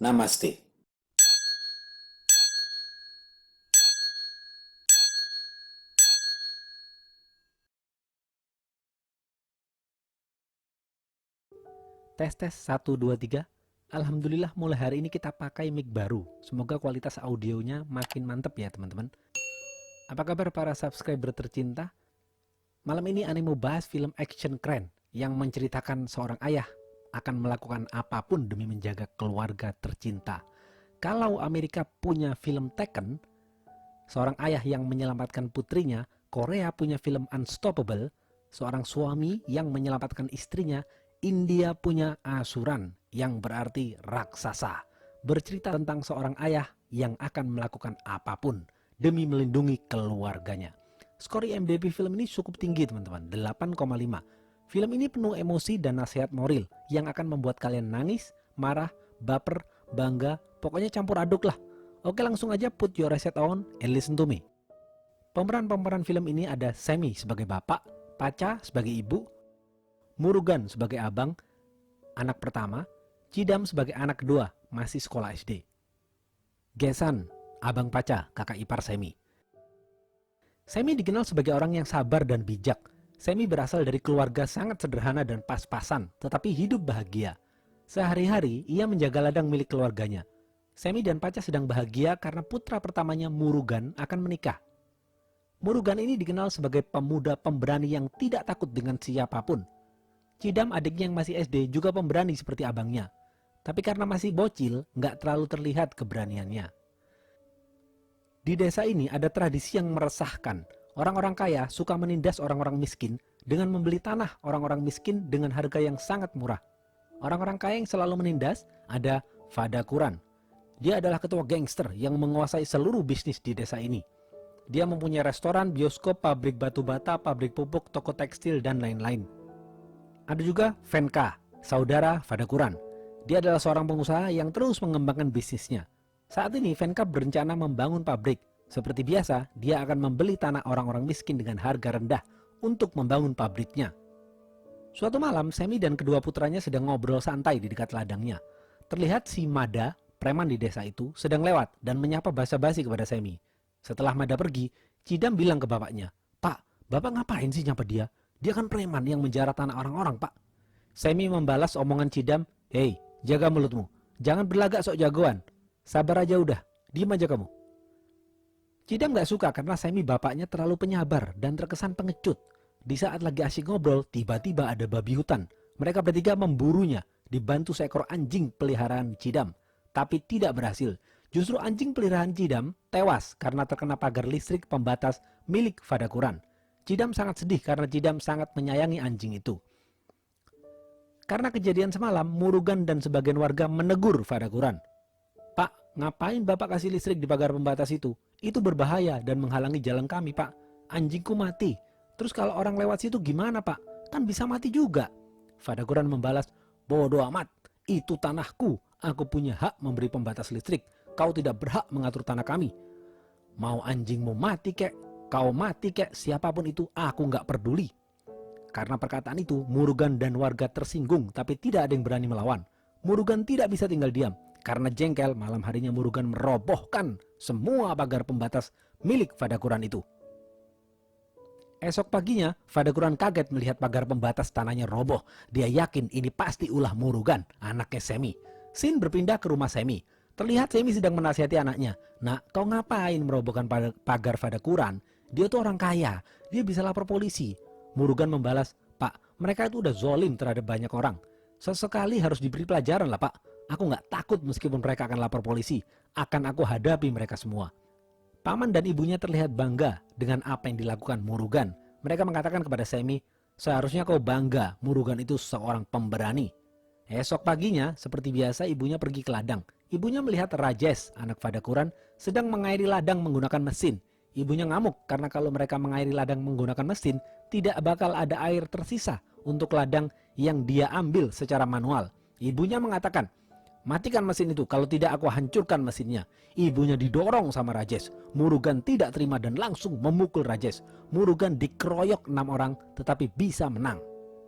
Namaste. Tes tes 1 2 3. Alhamdulillah mulai hari ini kita pakai mic baru. Semoga kualitas audionya makin mantep ya teman-teman. Apa kabar para subscriber tercinta? Malam ini Ani mau bahas film action keren yang menceritakan seorang ayah akan melakukan apapun demi menjaga keluarga tercinta. Kalau Amerika punya film Taken, seorang ayah yang menyelamatkan putrinya, Korea punya film Unstoppable, seorang suami yang menyelamatkan istrinya, India punya Asuran yang berarti raksasa. Bercerita tentang seorang ayah yang akan melakukan apapun demi melindungi keluarganya. Skor IMDb film ini cukup tinggi teman-teman, 8,5. Film ini penuh emosi dan nasihat moral yang akan membuat kalian nangis, marah, baper, bangga, pokoknya campur aduk lah. Oke, langsung aja put your reset on and listen to me. Pemeran-pemeran film ini ada Sammy sebagai bapak, Pacha sebagai ibu, Murugan sebagai abang, anak pertama, Chidam sebagai anak kedua, masih sekolah SD. Gesan, abang Pacha, kakak ipar Sammy. Sammy dikenal sebagai orang yang sabar dan bijak. Sammy berasal dari keluarga sangat sederhana dan pas-pasan, tetapi hidup bahagia. Sehari-hari ia menjaga ladang milik keluarganya. Sammy dan Pacha sedang bahagia karena putra pertamanya Murugan akan menikah. Murugan ini dikenal sebagai pemuda pemberani yang tidak takut dengan siapapun. Chidam adiknya yang masih SD juga pemberani seperti abangnya. Tapi karena masih bocil, nggak terlalu terlihat keberaniannya. Di desa ini ada tradisi yang meresahkan. Orang-orang kaya suka menindas orang-orang miskin dengan membeli tanah orang-orang miskin dengan harga yang sangat murah. Orang-orang kaya yang selalu menindas ada Fadakuran. Dia adalah ketua gangster yang menguasai seluruh bisnis di desa ini. Dia mempunyai restoran, bioskop, pabrik batu bata, pabrik pupuk, toko tekstil, dan lain-lain. Ada juga Venka, saudara Fadakuran. Dia adalah seorang pengusaha yang terus mengembangkan bisnisnya. Saat ini Venka berencana membangun pabrik. Seperti biasa, dia akan membeli tanah orang-orang miskin dengan harga rendah untuk membangun pabriknya. Suatu malam, Sammy dan kedua putranya sedang ngobrol santai di dekat ladangnya. Terlihat si Mada, preman di desa itu, sedang lewat dan menyapa basa-basi kepada Sammy. Setelah Mada pergi, Chidam bilang ke bapaknya, "Pak, bapak ngapain sih nyapa dia? Dia kan preman yang menjarah tanah orang-orang, Pak." Sammy membalas omongan Chidam, "Hei, jaga mulutmu. Jangan berlagak sok jagoan. Sabar aja udah, diem aja kamu." Chidam gak suka karena Sammy bapaknya terlalu penyabar dan terkesan pengecut. Di saat lagi asyik ngobrol, tiba-tiba ada babi hutan. Mereka bertiga memburunya, dibantu seekor anjing peliharaan Chidam. Tapi tidak berhasil. Justru anjing peliharaan Chidam tewas karena terkena pagar listrik pembatas milik Fadakuran. Chidam sangat sedih karena Chidam sangat menyayangi anjing itu. Karena kejadian semalam, Murugan dan sebagian warga menegur Fadakuran. "Pak, ngapain bapak kasih listrik di pagar pembatas itu? Itu berbahaya dan menghalangi jalan kami, Pak. Anjingku mati. Terus kalau orang lewat situ gimana, Pak? Kan bisa mati juga." Fadakuran membalas, "Bodoh amat. Itu tanahku. Aku punya hak memberi pembatas listrik. Kau tidak berhak mengatur tanah kami. Mau anjingmu mati kek, kau mati kek, siapapun itu, aku nggak peduli." Karena perkataan itu, Murugan dan warga tersinggung, tapi tidak ada yang berani melawan. Murugan tidak bisa tinggal diam. Karena jengkel, malam harinya Murugan merobohkan semua pagar pembatas milik Fadakuran itu. Esok paginya, Fadakuran kaget melihat pagar pembatas tanahnya roboh. Dia yakin ini pasti ulah Murugan, anaknya Sammy. Scene berpindah ke rumah Sammy. Terlihat Sammy sedang menasihati anaknya. "Nak, kau ngapain merobohkan pagar Fadakuran? Dia tuh orang kaya, dia bisa lapor polisi." Murugan membalas, "Pak, mereka itu udah zolim terhadap banyak orang. Sesekali harus diberi pelajaran lah, Pak. Aku nggak takut meskipun mereka akan lapor polisi. Akan aku hadapi mereka semua." Paman dan ibunya terlihat bangga dengan apa yang dilakukan Murugan. Mereka mengatakan kepada Sammy, "Seharusnya kau bangga, Murugan itu seorang pemberani." Esok paginya, seperti biasa ibunya pergi ke ladang. Ibunya melihat Rajesh, anak Fadakuran, sedang mengairi ladang menggunakan mesin. Ibunya ngamuk karena kalau mereka mengairi ladang menggunakan mesin, tidak bakal ada air tersisa untuk ladang yang dia ambil secara manual. Ibunya mengatakan, "Matikan mesin itu, kalau tidak aku hancurkan mesinnya." Ibunya didorong sama Rajesh. Murugan tidak terima dan langsung memukul Rajesh. Murugan dikeroyok 6 orang tetapi bisa menang.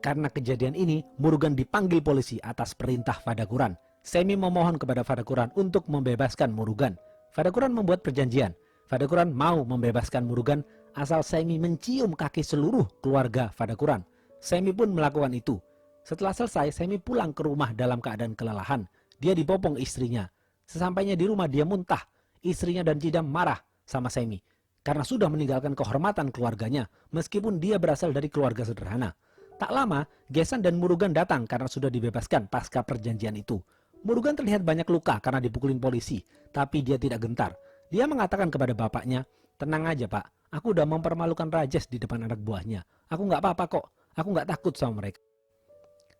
Karena kejadian ini, Murugan dipanggil polisi atas perintah Fadakuran. Semi memohon kepada Fadakuran untuk membebaskan Murugan. Fadakuran membuat perjanjian. Fadakuran mau membebaskan Murugan asal Semi mencium kaki seluruh keluarga Fadakuran. Semi pun melakukan itu. Setelah selesai, Semi pulang ke rumah dalam keadaan kelelahan. Dia dibopong istrinya. Sesampainya di rumah dia muntah. Istrinya dan Cidam marah sama Semi karena sudah meninggalkan kehormatan keluarganya meskipun dia berasal dari keluarga sederhana. Tak lama, Gesan dan Murugan datang karena sudah dibebaskan pasca perjanjian itu. Murugan terlihat banyak luka karena dipukulin polisi, tapi dia tidak gentar. Dia mengatakan kepada bapaknya, "Tenang aja pak, aku udah mempermalukan Rajes di depan anak buahnya. Aku nggak apa-apa kok, aku nggak takut sama mereka."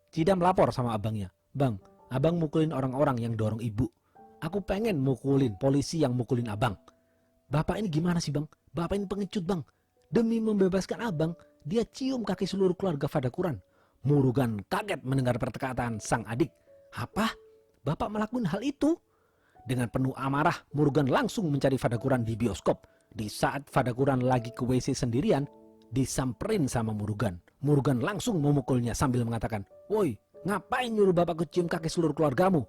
Cidam lapor sama abangnya, "Bang, abang mukulin orang-orang yang dorong ibu. Aku pengen mukulin polisi yang mukulin abang." "Bapak ini gimana sih bang? Bapak ini pengecut bang. Demi membebaskan abang, dia cium kaki seluruh keluarga Fadakuran." Murugan kaget mendengar perkataan sang adik. "Apa? Bapak melakukan hal itu?" Dengan penuh amarah, Murugan langsung mencari Fadakuran di bioskop. Di saat Fadakuran lagi ke WC sendirian, disamperin sama Murugan. Murugan langsung memukulnya sambil mengatakan, "Woi, ngapain nyuruh bapak cium kaki seluruh keluargamu?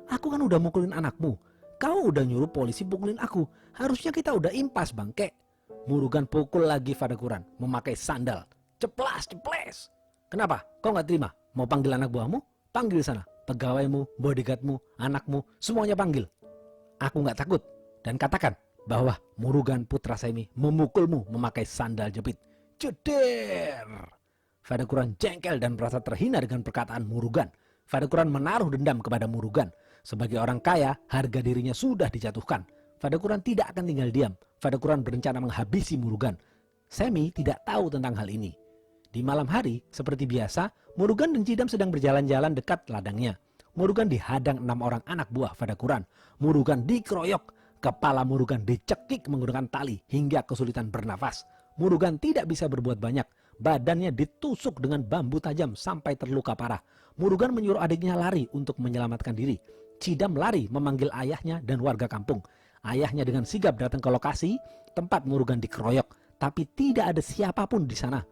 Aku kan udah mukulin anakmu. Kau udah nyuruh polisi pukulin aku. Harusnya kita udah impas bangke." Murugan pukul lagi Fadakuran memakai sandal. Ceplas, ceples. "Kenapa? Kau nggak terima? Mau panggil anak buahmu? Panggil sana. Pegawaimu, bodyguardmu, anakmu, semuanya panggil. Aku nggak takut. Dan katakan bahwa Murugan putra Semi memukulmu memakai sandal jepit." Ceder. Fadakuran jengkel dan merasa terhina dengan perkataan Murugan. Fadakuran menaruh dendam kepada Murugan. Sebagai orang kaya, harga dirinya sudah dijatuhkan. Fadakuran tidak akan tinggal diam. Fadakuran berencana menghabisi Murugan. Semi tidak tahu tentang hal ini. Di malam hari, seperti biasa, Murugan dan Cidam sedang berjalan-jalan dekat ladangnya. Murugan dihadang 6 orang anak buah Fadakuran. Murugan dikeroyok. Kepala Murugan dicekik menggunakan tali hingga kesulitan bernafas. Murugan tidak bisa berbuat banyak. Badannya ditusuk dengan bambu tajam sampai terluka parah. Murugan menyuruh adiknya lari untuk menyelamatkan diri. Cidam lari memanggil ayahnya dan warga kampung. Ayahnya dengan sigap datang ke lokasi tempat Murugan dikeroyok. Tapi tidak ada siapapun di sana.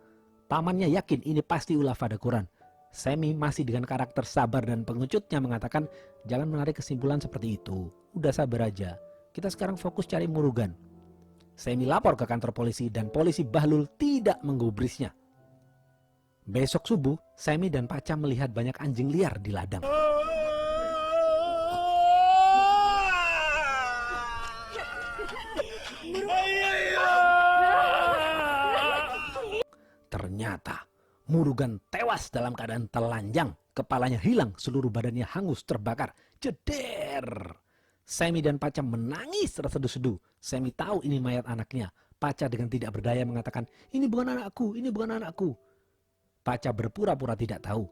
Pamannya yakin ini pasti ulah Fadakuran. Semi masih dengan karakter sabar dan pengecutnya mengatakan, "Jangan menarik kesimpulan seperti itu. Udah sabar aja. Kita sekarang fokus cari Murugan." Semi lapor ke kantor polisi dan polisi Bahlul tidak menggubrisnya. Besok subuh, Semi dan Paca melihat banyak anjing liar di ladang. Ternyata Murugan tewas dalam keadaan telanjang. Kepalanya hilang, seluruh badannya hangus terbakar. Ceder. Semi dan Paca menangis terseduh-seduh. Semi tahu ini mayat anaknya. Paca dengan tidak berdaya mengatakan, "Ini bukan anakku, ini bukan anakku." Paca berpura-pura tidak tahu.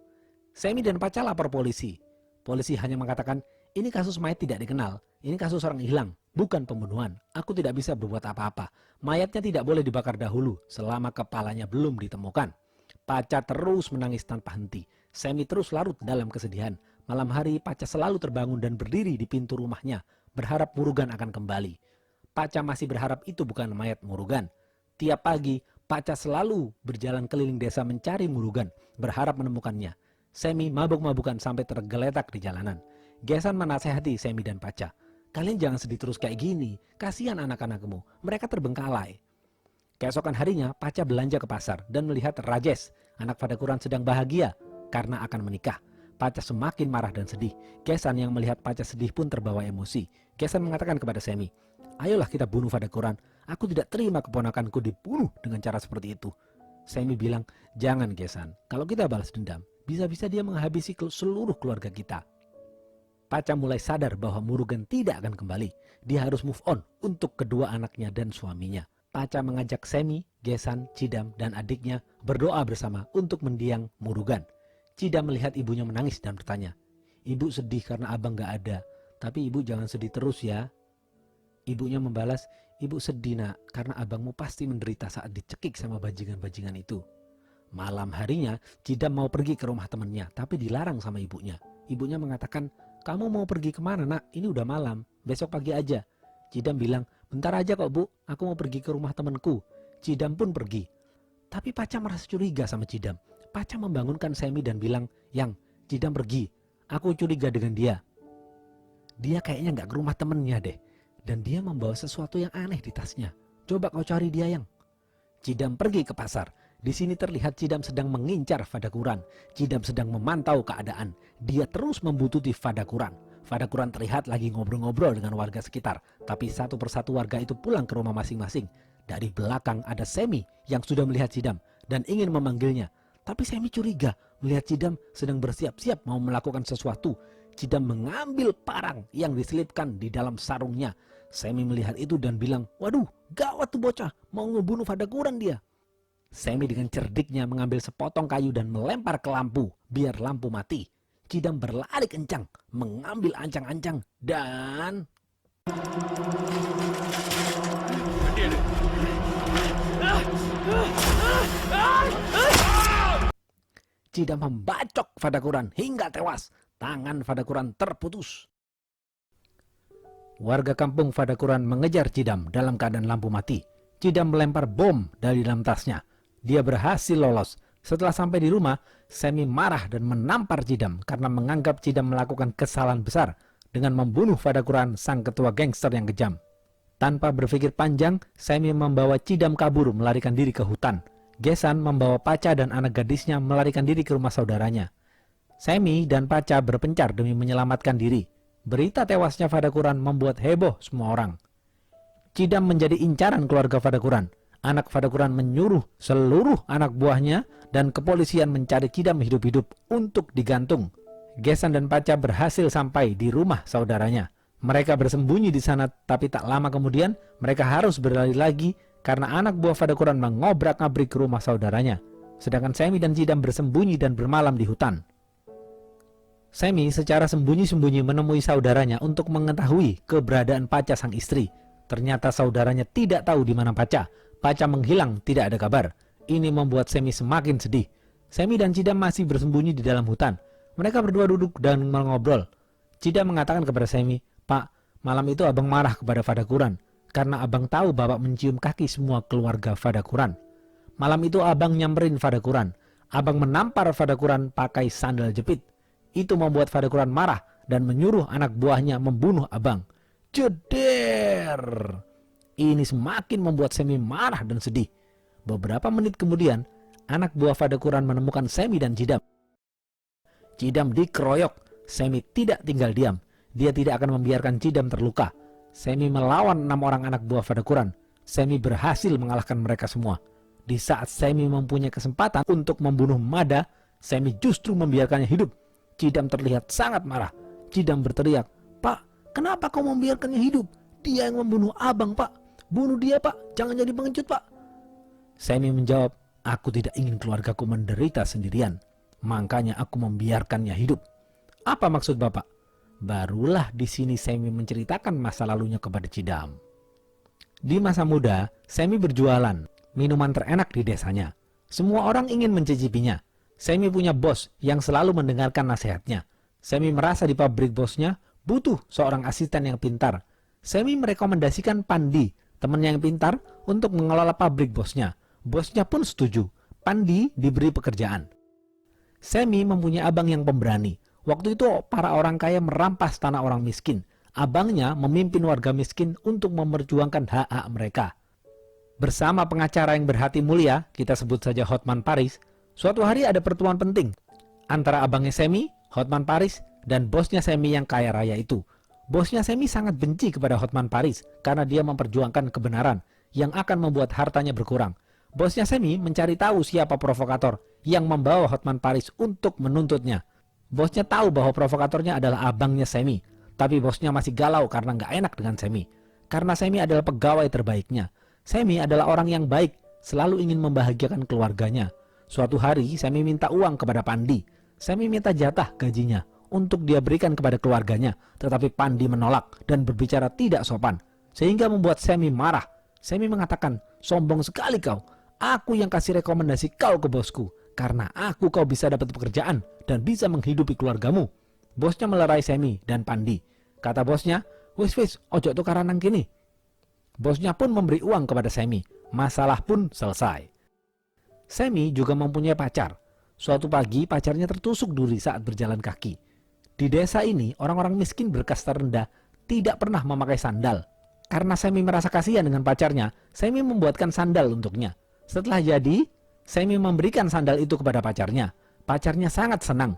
Semi dan Paca lapor polisi. Polisi hanya mengatakan, "Ini kasus mayat tidak dikenal. Ini kasus orang hilang, bukan pembunuhan. Aku tidak bisa berbuat apa-apa. Mayatnya tidak boleh dibakar dahulu selama kepalanya belum ditemukan." Paca terus menangis tanpa henti. Semi terus larut dalam kesedihan. Malam hari Paca selalu terbangun dan berdiri di pintu rumahnya, berharap Murugan akan kembali. Paca masih berharap itu bukan mayat Murugan. Tiap pagi, Paca selalu berjalan keliling desa mencari Murugan, berharap menemukannya. Semi mabuk-mabukan sampai tergeletak di jalanan. Gesan menasehati Semi dan Paca, "Kalian jangan sedih terus kayak gini, kasihan anak-anakmu, mereka terbengkalai." Keesokan harinya, Paca belanja ke pasar dan melihat Rajes, anak Fadakuran sedang bahagia karena akan menikah. Paca semakin marah dan sedih. Gesan yang melihat Paca sedih pun terbawa emosi. Gesan mengatakan kepada Semi, "Ayolah kita bunuh Fadakuran. Aku tidak terima keponakanku dibunuh dengan cara seperti itu." Semi bilang, "Jangan Gesan, kalau kita balas dendam, bisa-bisa dia menghabisi seluruh keluarga kita." Paca mulai sadar bahwa Murugan tidak akan kembali. Dia harus move on untuk kedua anaknya dan suaminya. Paca mengajak Semi, Gesan, Cidam, dan adiknya berdoa bersama untuk mendiang Murugan. Cidam melihat ibunya menangis dan bertanya, "Ibu sedih karena abang gak ada, tapi ibu jangan sedih terus ya." Ibunya membalas, "Ibu sedih nak, karena abangmu pasti menderita saat dicekik sama bajingan-bajingan itu." Malam harinya, Cidam mau pergi ke rumah temannya, tapi dilarang sama ibunya. Ibunya mengatakan, "Kamu mau pergi kemana nak? Ini udah malam, besok pagi aja." Cidam bilang, "Bentar aja kok bu, aku mau pergi ke rumah temanku." Cidam pun pergi. Tapi Paca merasa curiga sama Cidam. Paca membangunkan Semi dan bilang, "Yang, Cidam pergi. Aku curiga dengan dia." Dia kayaknya nggak ke rumah temennya deh. Dan dia membawa sesuatu yang aneh di tasnya. Coba kau cari dia yang. Cidam pergi ke pasar. Di sini terlihat Cidam sedang mengincar Fadakuran. Cidam sedang memantau keadaan. Dia terus membuntuti Fadakuran. Fadakuran terlihat lagi ngobrol-ngobrol dengan warga sekitar. Tapi satu persatu warga itu pulang ke rumah masing-masing. Dari belakang ada Semi yang sudah melihat Cidam dan ingin memanggilnya. Tapi Semi curiga melihat Cidam sedang bersiap-siap mau melakukan sesuatu. Cidam mengambil parang yang diselipkan di dalam sarungnya. Semi melihat itu dan bilang, waduh, gawat tuh bocah, mau ngebunuh Fadakuran dia. Semi dengan cerdiknya mengambil sepotong kayu dan melempar ke lampu, biar lampu mati. Cidam berlari kencang, mengambil ancang-ancang dan... Cidam membacok Fadakuran hingga tewas. Tangan Fadakuran terputus. Warga kampung Fadakuran mengejar Cidam dalam keadaan lampu mati. Cidam melempar bom dari dalam tasnya. Dia berhasil lolos. Setelah sampai di rumah, Semi marah dan menampar Cidam karena menganggap Cidam melakukan kesalahan besar dengan membunuh Fadakuran, sang ketua gangster yang kejam. Tanpa berpikir panjang, Semi membawa Cidam kabur melarikan diri ke hutan. Gesan membawa Paca dan anak gadisnya melarikan diri ke rumah saudaranya. Semi dan Paca berpencar demi menyelamatkan diri. Berita tewasnya Fadakuran membuat heboh semua orang. Cidam menjadi incaran keluarga Fadakuran. Anak Fadakuran menyuruh seluruh anak buahnya dan kepolisian mencari Cidam hidup-hidup untuk digantung. Gesan dan Paca berhasil sampai di rumah saudaranya. Mereka bersembunyi di sana, tapi tak lama kemudian mereka harus berlari lagi karena anak buah Fadakuran mengobrak-abrik ke rumah saudaranya. Sedangkan Semi dan Cidam bersembunyi dan bermalam di hutan. Semi secara sembunyi-sembunyi menemui saudaranya untuk mengetahui keberadaan Paca sang istri. Ternyata saudaranya tidak tahu di mana Paca. Paca menghilang, tidak ada kabar. Ini membuat Semi semakin sedih. Semi dan Cidam masih bersembunyi di dalam hutan. Mereka berdua duduk dan mengobrol. Cidam mengatakan kepada Semi, "Pak, malam itu abang marah kepada Fadakuran karena abang tahu bapak mencium kaki semua keluarga Fadakuran. Malam itu abang nyamperin Fadakuran. Abang menampar Fadakuran pakai sandal jepit. Itu membuat Fadakuran marah dan menyuruh anak buahnya membunuh abang." Jeder! Ini semakin membuat Semi marah dan sedih. Beberapa menit kemudian, anak buah Fadakuran menemukan Semi dan Cidam. Cidam dikeroyok. Semi tidak tinggal diam. Dia tidak akan membiarkan Cidam terluka. Semi melawan 6 orang anak buah Fadakuran. Semi berhasil mengalahkan mereka semua. Di saat Semi mempunyai kesempatan untuk membunuh Mada, Semi justru membiarkannya hidup. Cidam terlihat sangat marah. Cidam berteriak, "Pak, kenapa kau membiarkannya hidup? Dia yang membunuh abang, Pak. Bunuh dia, Pak. Jangan jadi pengecut, Pak." Semi menjawab, "Aku tidak ingin keluargaku menderita sendirian. Makanya aku membiarkannya hidup." "Apa maksud Bapak?" Barulah di sini Semi menceritakan masa lalunya kepada Cidam. Di masa muda, Semi berjualan minuman terenak di desanya. Semua orang ingin mencicipinya. Semi punya bos yang selalu mendengarkan nasihatnya. Semi merasa di pabrik bosnya butuh seorang asisten yang pintar. Semi merekomendasikan Pandi, temannya yang pintar, untuk mengelola pabrik bosnya. Bosnya pun setuju. Pandi diberi pekerjaan. Semi mempunyai abang yang pemberani. Waktu itu para orang kaya merampas tanah orang miskin. Abangnya memimpin warga miskin untuk memperjuangkan hak-hak mereka. Bersama pengacara yang berhati mulia, kita sebut saja Hotman Paris, suatu hari ada pertemuan penting antara abangnya Semi, Hotman Paris, dan bosnya Semi yang kaya raya itu. Bosnya Semi sangat benci kepada Hotman Paris karena dia memperjuangkan kebenaran yang akan membuat hartanya berkurang. Bosnya Semi mencari tahu siapa provokator yang membawa Hotman Paris untuk menuntutnya. Bosnya tahu bahwa provokatornya adalah abangnya Semi, tapi bosnya masih galau karena nggak enak dengan Semi. Karena Semi adalah pegawai terbaiknya. Semi adalah orang yang baik, selalu ingin membahagiakan keluarganya. Suatu hari Semi minta uang kepada Pandi. Semi minta jatah gajinya untuk dia berikan kepada keluarganya, tetapi Pandi menolak dan berbicara tidak sopan, sehingga membuat Semi marah. Semi mengatakan, "Sombong sekali kau. Aku yang kasih rekomendasi kau ke bosku. Karena aku kau bisa dapat pekerjaan dan bisa menghidupi keluargamu." Bosnya melerai Semi dan Pandi. Kata bosnya, "Wis, ojo tukaran nang kini." Bosnya pun memberi uang kepada Semi. Masalah pun selesai. Semi juga mempunyai pacar. Suatu pagi pacarnya tertusuk duri saat berjalan kaki. Di desa ini, orang-orang miskin berkasta rendah tidak pernah memakai sandal. Karena Semi merasa kasihan dengan pacarnya, Semi membuatkan sandal untuknya. Setelah jadi, Semi memberikan sandal itu kepada pacarnya. Pacarnya sangat senang.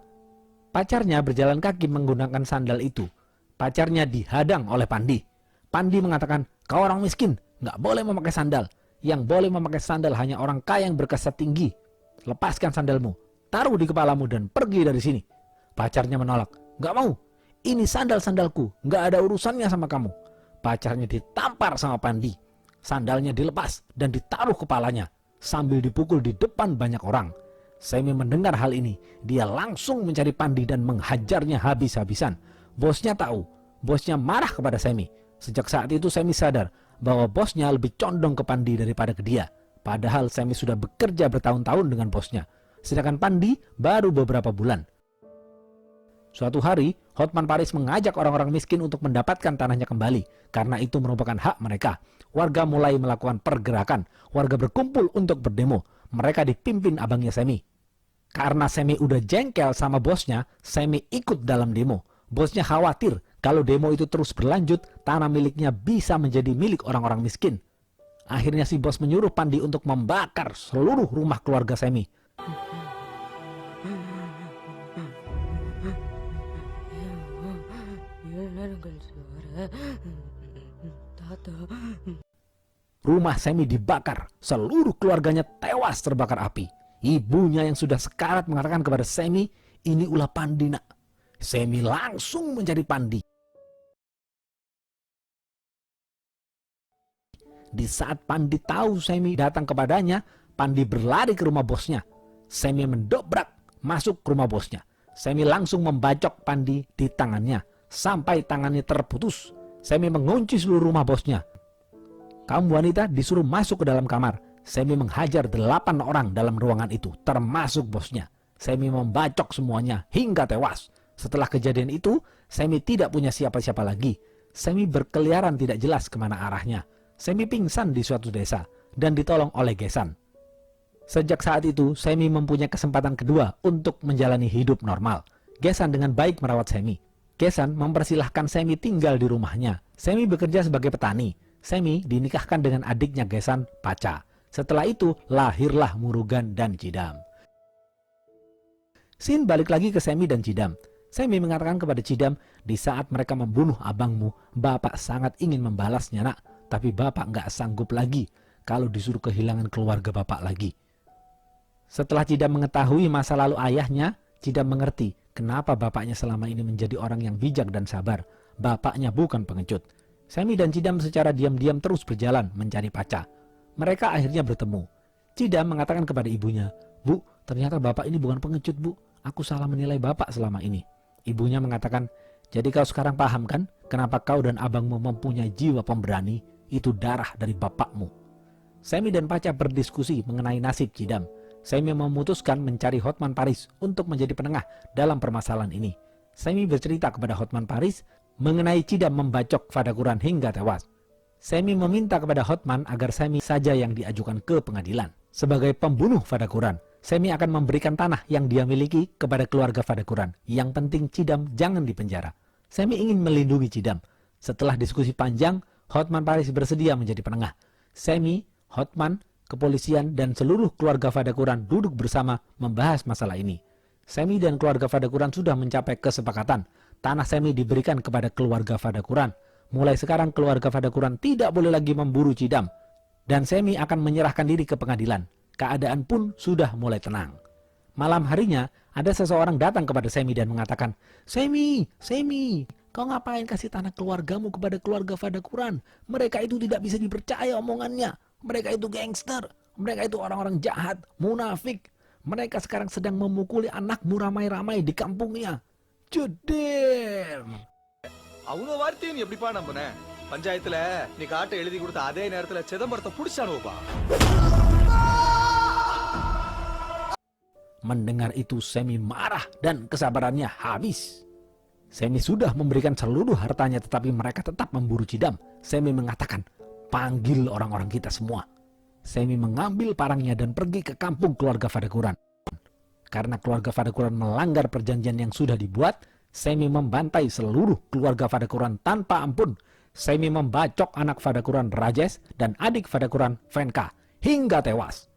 Pacarnya berjalan kaki menggunakan sandal itu. Pacarnya dihadang oleh Pandi. Pandi mengatakan, kau orang miskin, nggak boleh memakai sandal. Yang boleh memakai sandal hanya orang kaya yang berkasta tinggi. Lepaskan sandalmu, taruh di kepalamu dan pergi dari sini. Pacarnya menolak, nggak mau. Ini sandal-sandalku, nggak ada urusannya sama kamu. Pacarnya ditampar sama Pandi. Sandalnya dilepas dan ditaruh kepalanya sambil dipukul di depan banyak orang. Semi mendengar hal ini, dia langsung mencari Pandi dan menghajarnya habis-habisan. Bosnya tahu, bosnya marah kepada Semi. Sejak saat itu Semi sadar bahwa bosnya lebih condong ke Pandi daripada ke dia. Padahal Semi sudah bekerja bertahun-tahun dengan bosnya, sedangkan Pandi baru beberapa bulan. Suatu hari, Hotman Paris mengajak orang-orang miskin untuk mendapatkan tanahnya kembali, karena itu merupakan hak mereka. Warga mulai melakukan pergerakan, warga berkumpul untuk berdemo. Mereka dipimpin abangnya Semi. Karena Semi udah jengkel sama bosnya, Semi ikut dalam demo. Bosnya khawatir kalau demo itu terus berlanjut, tanah miliknya bisa menjadi milik orang-orang miskin. Akhirnya si bos menyuruh Pandi untuk membakar seluruh rumah keluarga Semi. Rumah Semi dibakar, seluruh keluarganya tewas terbakar api. Ibunya yang sudah sekarat mengatakan kepada Semi, ini ulah Pandi nak. Semi langsung mencari Pandi. Di saat Pandi tahu Semi datang kepadanya, Pandi berlari ke rumah bosnya. Semi mendobrak masuk ke rumah bosnya. Semi langsung membacok Pandi di tangannya sampai tangannya terputus. Semi mengunci seluruh rumah bosnya. Kaum wanita disuruh masuk ke dalam kamar. Semi menghajar 8 orang dalam ruangan itu, termasuk bosnya. Semi membacok semuanya hingga tewas. Setelah kejadian itu, Semi tidak punya siapa-siapa lagi. Semi berkeliaran tidak jelas kemana arahnya. Semi pingsan di suatu desa dan ditolong oleh Gesan. Sejak saat itu, Semi mempunyai kesempatan kedua untuk menjalani hidup normal. Gesan dengan baik merawat Semi. Gesan mempersilahkan Semi tinggal di rumahnya. Semi bekerja sebagai petani. Semi dinikahkan dengan adiknya Gesan, Paca. Setelah itu, lahirlah Murugan dan Cidam. Sin balik lagi ke Semi dan Cidam. Semi mengatakan kepada Cidam, di saat mereka membunuh abangmu, bapak sangat ingin membalasnya nak. Tapi bapak nggak sanggup lagi kalau disuruh kehilangan keluarga bapak lagi. Setelah Cidam mengetahui masa lalu ayahnya, Cidam mengerti kenapa bapaknya selama ini menjadi orang yang bijak dan sabar. Bapaknya bukan pengecut. Semi dan Cidam secara diam-diam terus berjalan mencari Paca. Mereka akhirnya bertemu. Cidam mengatakan kepada ibunya, Bu, ternyata bapak ini bukan pengecut bu. Aku salah menilai bapak selama ini. Ibunya mengatakan, jadi kau sekarang paham kan kenapa kau dan abangmu mempunyai jiwa pemberani? Itu darah dari bapakmu. Semi dan Paca berdiskusi mengenai nasib Cidam. Semi memutuskan mencari Hotman Paris untuk menjadi penengah dalam permasalahan ini. Semi bercerita kepada Hotman Paris mengenai Cidam membacok Fadakuran hingga tewas. Semi meminta kepada Hotman agar Semi saja yang diajukan ke pengadilan. Sebagai pembunuh Fadakuran, Semi akan memberikan tanah yang dia miliki kepada keluarga Fadakuran. Yang penting Cidam jangan dipenjara. Semi ingin melindungi Cidam. Setelah diskusi panjang, Hotman Paris bersedia menjadi penengah. Semi, Hotman, kepolisian, dan seluruh keluarga Fadakuran duduk bersama membahas masalah ini. Semi dan keluarga Fadakuran sudah mencapai kesepakatan. Tanah Semi diberikan kepada keluarga Fadakuran. Mulai sekarang keluarga Fadakuran tidak boleh lagi memburu Cidam. Dan Semi akan menyerahkan diri ke pengadilan. Keadaan pun sudah mulai tenang. Malam harinya, ada seseorang datang kepada Semi dan mengatakan, Semi, kau ngapain kasih tanah keluargamu kepada keluarga Fadakuran? Mereka itu tidak bisa dipercaya omongannya. Mereka itu gangster. Mereka itu orang-orang jahat, munafik. Mereka sekarang sedang memukuli anakmu ramai-ramai di kampungnya. Judir. அவங்க வார்த்தையை நீ எப்படிப்பா நம்புன? பஞ்சாயத்துல நீ காட்டை எழுதி கொடுத்த அதே நேரத்துல சிதம்பரத்தை புடிச்சானுவப்பா. Mendengar itu Semi marah dan kesabarannya habis. Semi sudah memberikan seluruh hartanya tetapi mereka tetap memburu Cidam. Semi mengatakan, panggil orang-orang kita semua. Semi mengambil parangnya dan pergi ke kampung keluarga Fadakuran. Karena keluarga Fadakuran melanggar perjanjian yang sudah dibuat, Semi membantai seluruh keluarga Fadakuran tanpa ampun. Semi membacok anak Fadakuran Rajesh dan adik Fadakuran Venka hingga tewas.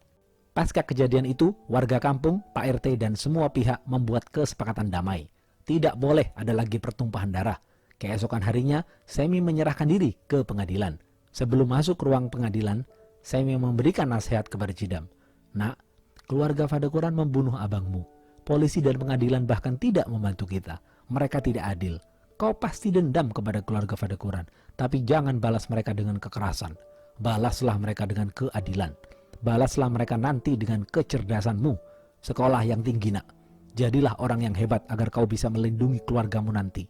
Pasca kejadian itu, warga kampung, Pak RT dan semua pihak membuat kesepakatan damai. Tidak boleh ada lagi pertumpahan darah. Keesokan harinya, Semi menyerahkan diri ke pengadilan. Sebelum masuk ruang pengadilan, Semi memberikan nasihat kepada Cidam. Nak, keluarga Fadakuran membunuh abangmu. Polisi dan pengadilan bahkan tidak membantu kita. Mereka tidak adil. Kau pasti dendam kepada keluarga Fadakuran. Tapi jangan balas mereka dengan kekerasan. Balaslah mereka dengan keadilan. Balaslah mereka nanti dengan kecerdasanmu. Sekolah yang tinggi, nak. Jadilah orang yang hebat agar kau bisa melindungi keluargamu nanti.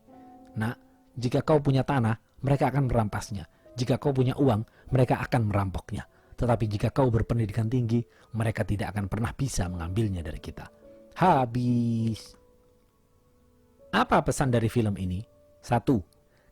Nak, jika kau punya tanah, mereka akan merampasnya. Jika kau punya uang, mereka akan merampoknya. Tetapi jika kau berpendidikan tinggi, mereka tidak akan pernah bisa mengambilnya dari kita. Habis. Apa pesan dari film ini? 1.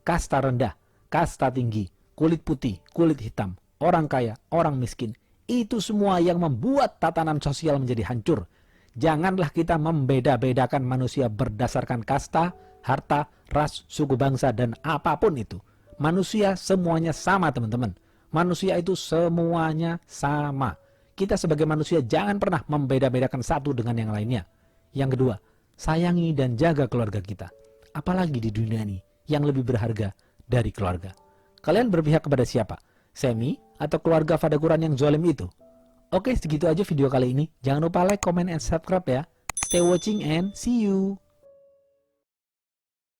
Kasta rendah, kasta tinggi, kulit putih, kulit hitam, orang kaya, orang miskin. Itu semua yang membuat tatanan sosial menjadi hancur. Janganlah kita membeda-bedakan manusia berdasarkan kasta, harta, ras, suku bangsa, dan apapun itu. Manusia semuanya sama, teman-teman. Manusia itu semuanya sama. Kita sebagai manusia jangan pernah membeda-bedakan satu dengan yang lainnya. Yang kedua, sayangi dan jaga keluarga kita. Apalagi di dunia ini yang lebih berharga dari keluarga. Kalian berpihak kepada siapa? Semi atau keluarga Fadakuran yang zalim itu? Oke, segitu aja video kali ini. Jangan lupa like, comment, and subscribe ya. Stay watching and see you.